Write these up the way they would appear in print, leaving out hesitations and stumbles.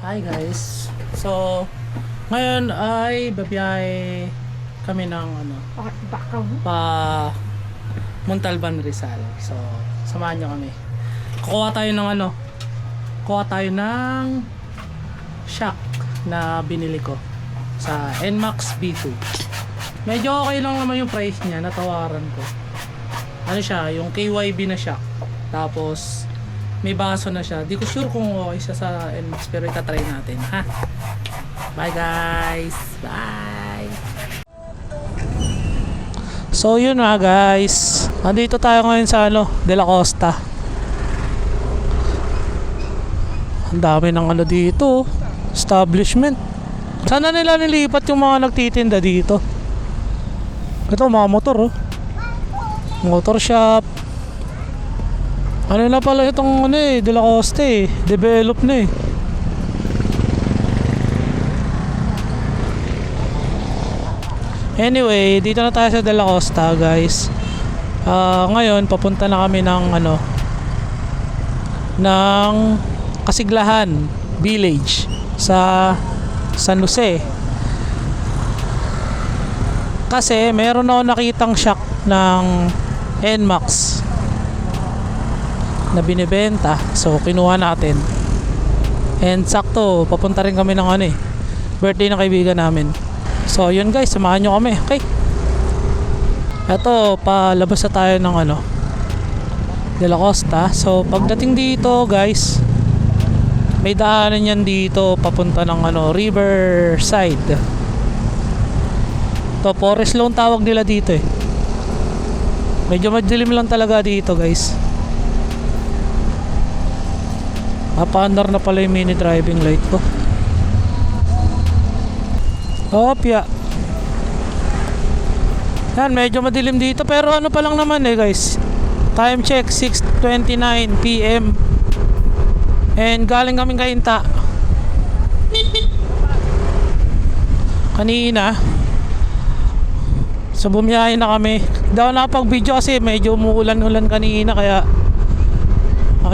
Hi guys. So, ngayon ay babiyahe kami ng pa Montalban, Rizal. So, samahan nyo kami. Kukuha tayo ng shock na binili ko sa NMAX B2. Medyo okay lang naman yung price niya, natawaran ko. Ano siya, yung KYB na shock. Tapos may baso na siya. Di ko sure kung okay siya sa NMAX, pero itatry natin, ha? Bye guys! Bye! So yun nga guys, nandito tayo ngayon sa De La Costa. Ang dami ng dito, establishment. Sana nila nilipat yung mga nagtitinda dito. Ito mga motor, motor shop. Ano na pala itong De La Costa develop na Anyway, dito na tayo sa De La Costa guys. Ngayon papunta na kami ng ng Kasiglahan Village sa San Jose. Kasi meron ako nakitang shock ng NMAX na binibenta, so kinuha natin. And sakto papunta rin kami ng birthday ng kaibigan namin. So yun guys, samahan nyo kami. Okay, eto palabas na tayo ng De La Costa. So pagdating dito guys, may daanan yan dito papunta ng Riverside. To Forest Lawn tawag nila dito Medyo madilim lang talaga dito guys. Napaandar na pala yung mini driving light ko. Opya. Yan, medyo madilim dito, pero pa lang naman guys. Time check 6:29 PM. And galing kaming Kainta kanina. So bumiyahe na kami. Hindi ako nakapag-video kasi medyo umuulan-ulan kanina, kaya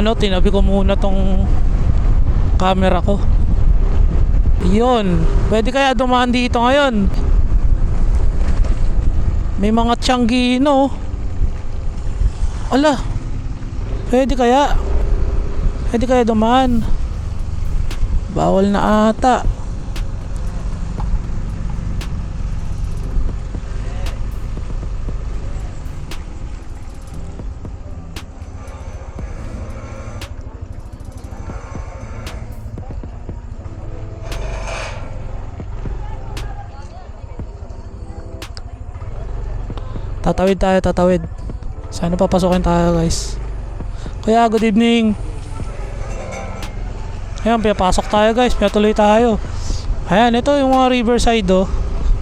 tinabi ko muna tong camera ko. Yun, pwede kaya dumaan dito ngayon. May mga Tianguino. Ala, pwede kaya dumaan. Bawal na ata. Tatawid. Sana papasokin tayo guys. Kaya good evening. Ayan, pinapasok tayo guys, pinatuloy tayo. Ayan, ito yung mga Riverside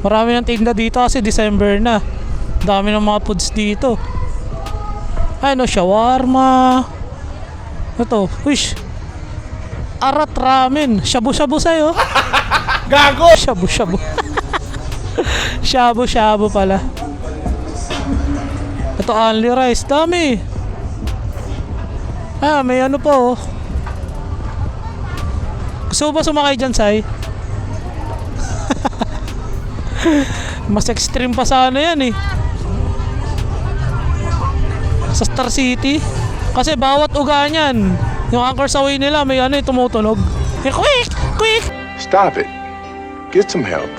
Marami ng tinda dito kasi December na. Dami ng mga foods dito. Ayan shawarma. Ito, wish, Arat Ramen. Shabu-shabu sa'yo. Gago! Shabu-shabu. Shabu-shabu pala. Ito only rice, dami. May po. Gusto mo ba sumakay dyan, Sai? Mas extreme pa sa yan sa Star City. Kasi bawat uga niyan, yung anchor sa way nila may tumutunog. Quick! Stop it. Get some help.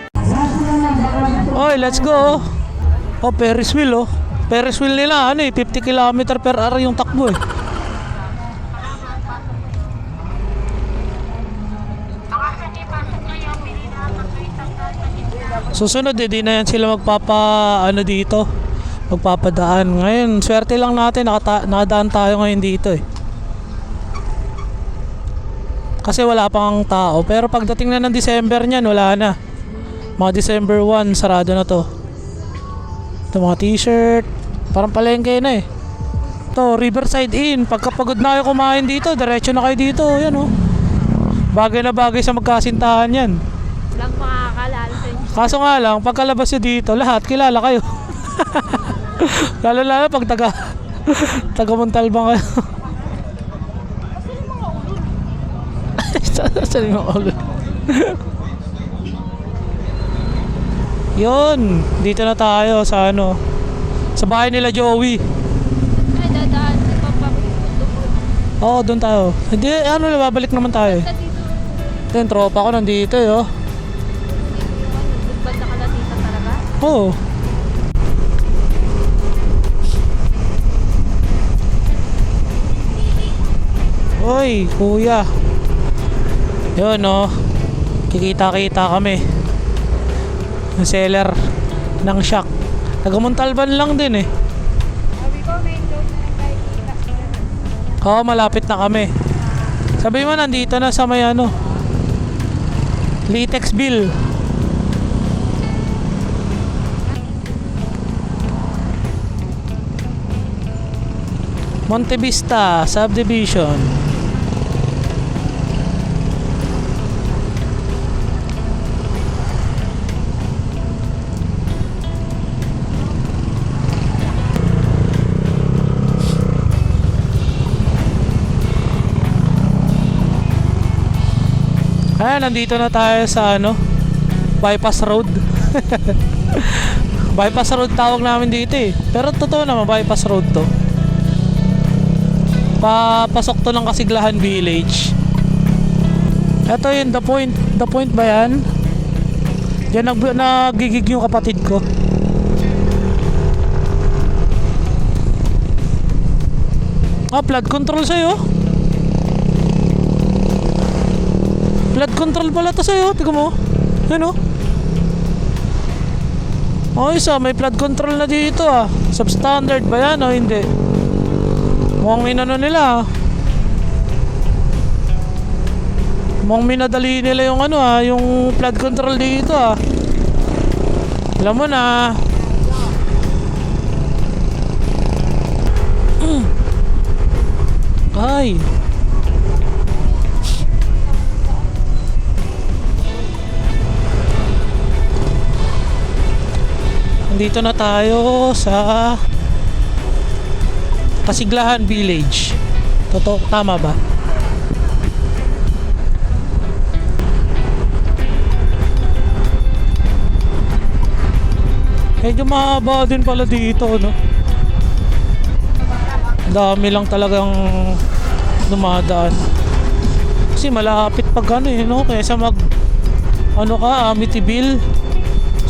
Oy, let's go. Ferris wheel Ferris wheel nila 50 km/h yung takbo Susunod di na yan sila dito, magpapadaan. Ngayon swerte lang natin, nakadaan tayo ngayon dito kasi wala pang tao. Pero pagdating na ng December niyan, wala na. Mga December 1 sarado na to. Ito mga t-shirt, parang palengke na Ito, Riverside Inn. Pagkapagod na kayo kumain dito, diretso na kayo dito. Yan bagay na bagay sa magkasintahan yan. Walang makakalala sa inyo. Kaso nga lang, pagkalabas nyo dito, lahat kilala kayo. Lalo pag taga Montalban kayo. Saan yung ulo? Yun, dito na tayo sa ano, sa bahay nila Joey. Ay, dadaan. Oo, doon tayo. Hindi, ano, babalik naman tayo. Dito. Yung tropa ko nandito, oh. Banda ka na dito talaga? Oo. Hoy, kuya. Yun, oh. Kikita-kita kami. Yung seller ng shock. Taga-Montalban lang din eh. Sabi ko, main road na lang tayo kita. Oo, malapit na kami. Sabi mo, nandito na sa may ano, Litexville. Monte Vista Subdivision. Ayan, nandito na tayo sa ano, Bypass Road. Bypass Road tawag namin dito eh. Pero totoo naman, Bypass Road to. Papasok to ng Kasiglahan Village. Ito yun, The Point. The Point ba yan? Diyan nagigig yung kapatid ko. Flood control sa'yo. Flood control pala to sa'yo. Tignan mo. Ano? Ayos may flood control na dito Substandard ba yan o hindi? Mukhang inano nila Mukhang minadali nila yung ano yung flood control dito Alam mo na. Ay. Dito na tayo sa Kasiglahan Village. Totoo, tama ba? Medyo mahaba din pala dito, no? Dami lang talagang dumadaan. Kasi malapit pag ano no? Kaysa mag ano ka, Amityville.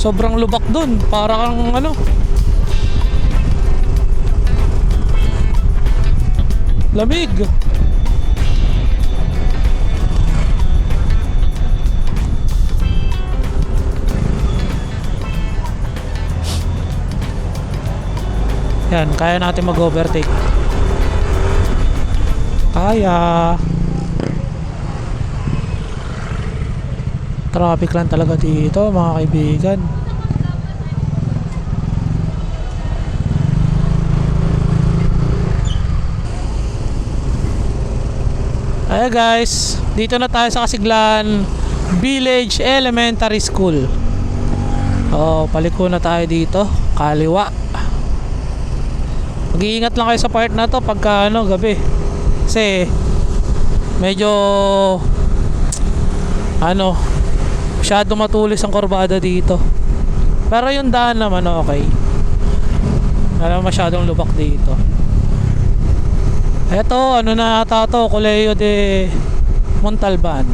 Sobrang lubak dun. Para kang ano, lamig. Yan, kaya natin mag-overtake. Kaya. Traffic lang talaga dito, mga kaibigan. Ayan guys, dito na tayo sa Kasiglahan Village Elementary School. Paliko na tayo dito, kaliwa. Mag-iingat lang kayo sa part na to pagka ano, gabi. Kasi medyo ano, masyado matulis ang kurbada dito. Pero yung daan naman okay. Wala masyadong lubak dito. Eto, ano na ata to, Colegio de Montalban.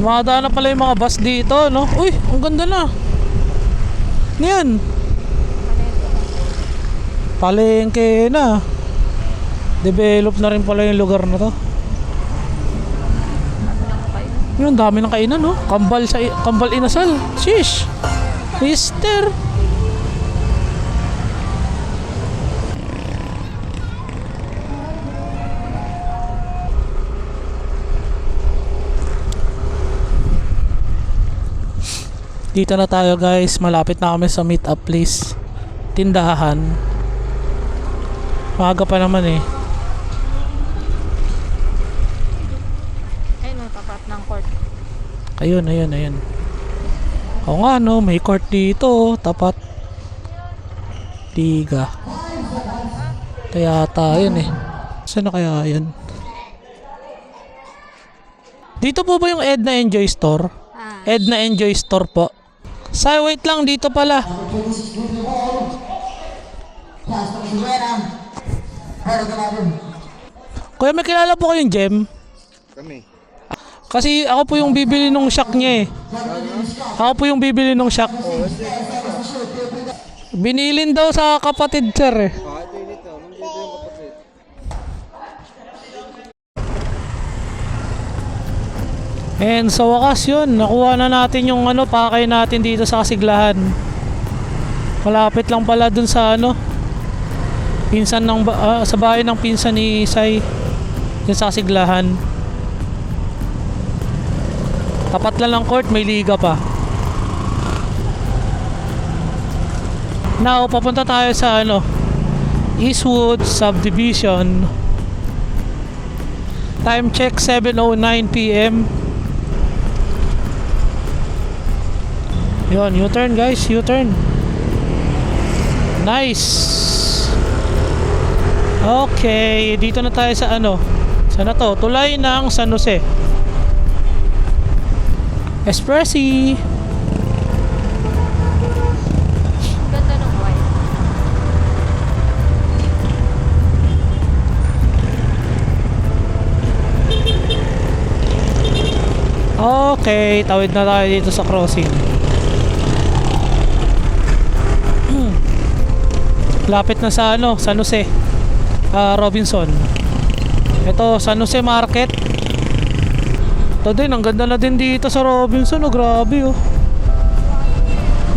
Dumadaan na pala yung mga bus dito, no? Uy, ang ganda na. Ano yan? Palengke na. Develop na rin pala yung lugar na to. Yun, dami ng kainan, no? Kambal inasal. Shish. Mister. Dito na tayo guys. Malapit na kami sa meet up place. Tindahan. Maaga pa naman eh. Tapat ng court. Ayun. Oo nga no, may court dito, tapat. Liga. Ito yata yun eh. Saan na kaya yun? Dito po ba yung Edna Enjoy Store? Edna Enjoy Store po. Say, wait lang, dito pala. Kuya, may kilala po kayong Gem? Kami. Kasi ako po yung bibili nung shock niya eh. Ako po yung bibili nung shock. Binilin daw sa kapatid sir eh. And sa wakas yun, nakuha na natin yung ano, pakay natin dito sa Kasiglahan. Malapit lang pala dun sa ano, pinsan ng sa bahay ng pinsan ni Sai, dun sa Kasiglahan. Tapat lang ng court, may liga pa. Now, papunta tayo sa ano, Eastwood Subdivision. Time check 7:09 PM. Yun, U-turn guys, U-turn. Nice. Okay, dito na tayo sa ano. Sana to, tulay ng San Jose. Espressi. Ganda ng white. Okay, tawid na tayo dito sa crossing. Lapit na sa ano, San Jose, Robinson. Ito, San Jose Market. Ito din, ang ganda na din dito sa Robinson. Oh, grabe oh.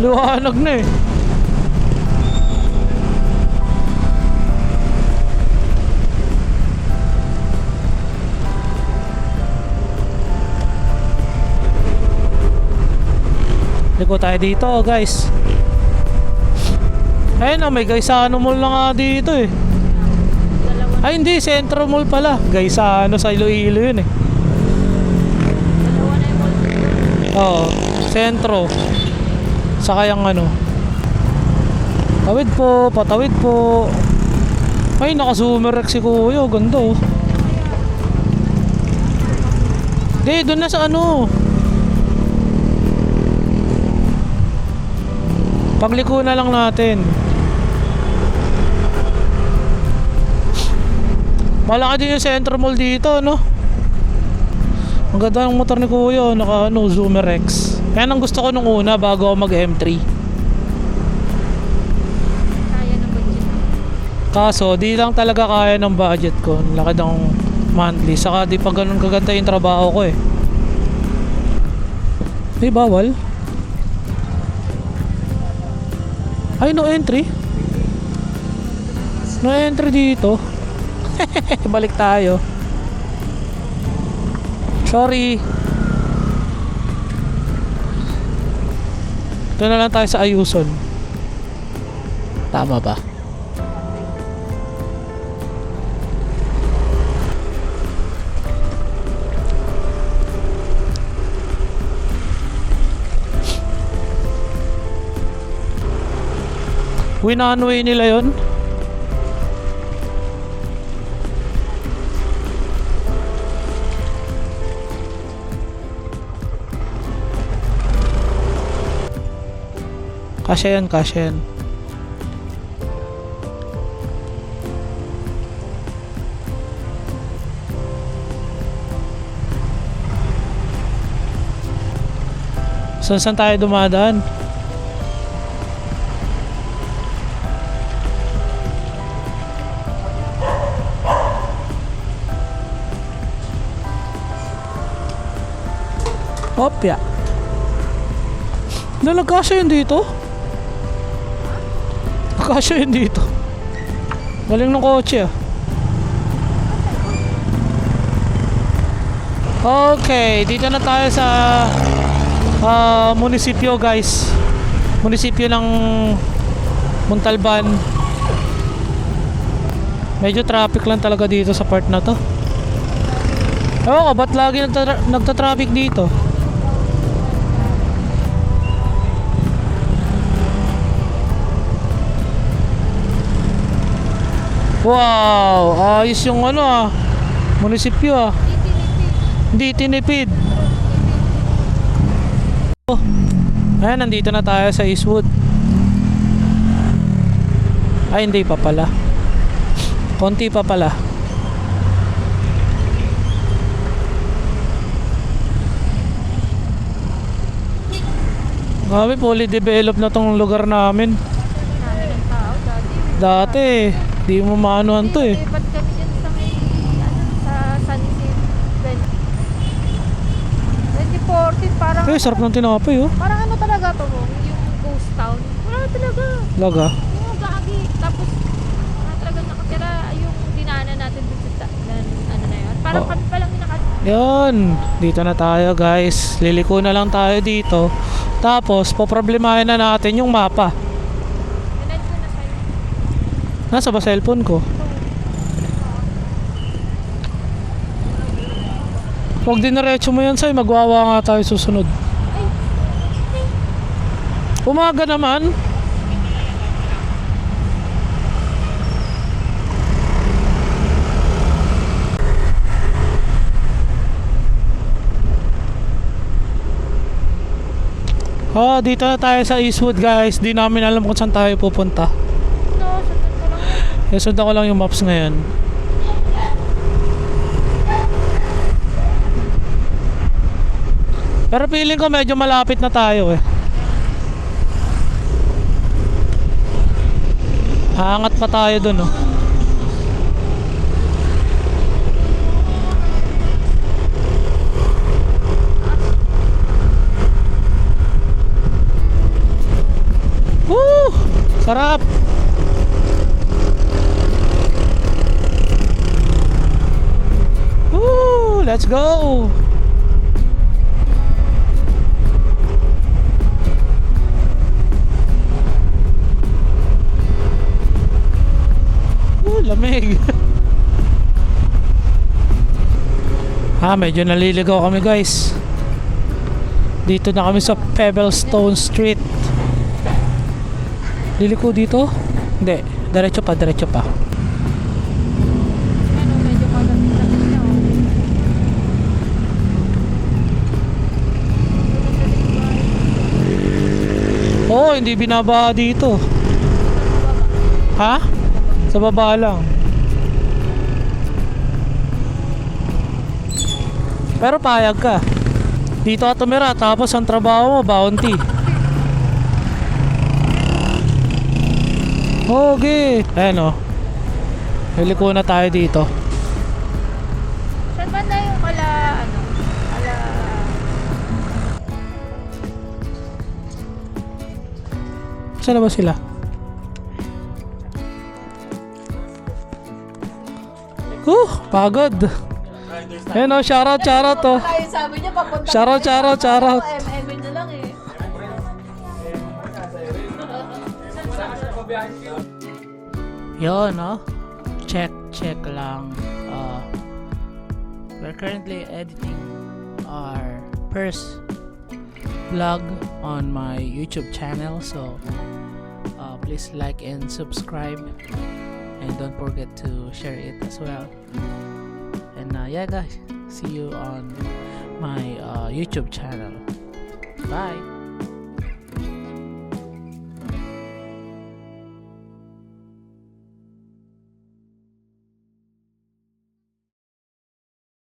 Liwanag na eh. Liko tayo dito guys. Ayun na, may Gaisano Mall na nga dito eh. Ay hindi, Centro Mall pala. Gaisano sa Iloilo yun eh. Dalawa na yung mall. Oo, Centro. Saka yung ano. Tawid po, patawid po. Ay, naka-Zoomer si Kuya. Ganda oh. Hindi, doon na sa ano. Pagliko na lang natin. Malaki din yung Centro Mall dito, no? Ang ganda ng motor ni Kuya, naka ano, Zoomer X. Yan ang gusto ko nung una bago ako mag M3. Kaya ng budget. Kaso, di lang talaga kaya ng budget ko. Laki ng monthly. Saka di pa ganun kaganda yung trabaho ko eh. Di bawal? Ay, no entry? No entry dito. Balik tayo. Sorry. Ito na lang tayo sa Ayuson. Tama ba? Winanway nila yon. Kasya yan, kasya yan. Saan tayo dumadaan? Opya. Nalagkasya yun dito? Nagkasya yun dito. Galing ng kotse ah. Okay, dito na tayo sa munisipyo guys. Munisipyo ng Montalban. Medyo traffic lang talaga dito sa part na to. Ewan ko, ba't lagi nagta-traffic dito? Wow, ayos yung ano munisipyo Hindi tinipid. Oh. Ayan, nandito na tayo sa Eastwood. Ay, hindi pa pala. Konti pa pala. Grabe, fully developed na tong lugar namin. Dami ng tao dati. Dati, di mo maanuhan to eh. Lipat kami dyan sa may, sa San Isidro. 2014, parang, Eh, sarap ng tinapay oh. parang ano talaga to mo? Yung ghost town. Wala talaga. Laga. Yung gagi. Tapos, wala talaga nakatira yung dinaanan natin dito sa, ano na yun. Parang Oh. kami pa lang yung Yun, dito na tayo guys. Liliko na lang tayo dito. Tapos, poproblemahin na natin yung mapa. Ganun ko na sa'yo. Nasa ba cellphone ko? Huwag diniretso mo yan, Say. Magwawa nga tayo susunod. Umaga naman. Dito na tayo sa Eastwood guys. Di namin alam kung saan tayo pupunta. No, sundan ko lang yun. Sundan ko lang yung maps ngayon. Pero feeling ko medyo malapit na tayo eh. Aangat pa tayo dun oh. Woo! Sarap! Woo! Let's go! Lamig. Medyo naliligaw kami guys. Dito na kami sa Pebblestone Street. Liliko dito? Hindi, diretso pa. Ano, medyo malamig-lamig na Oo, hindi binaba dito. Ha? Sa baba lang. Pero payag ka. Dito ka tumira tapos ang trabaho mo bounty. Okay. Ayan o. Liliko na tayo dito. Saan ba na yung kala, Saan na ba sila? Pagod. Ayan o, shoutout o. Sabi niya papunta. Shoutout. MM na lang eh. Yun, no? Check lang. We're currently editing our first vlog on my YouTube channel, so please like and subscribe, and don't forget to share it as well. And yeah guys, see you on my YouTube channel. Bye.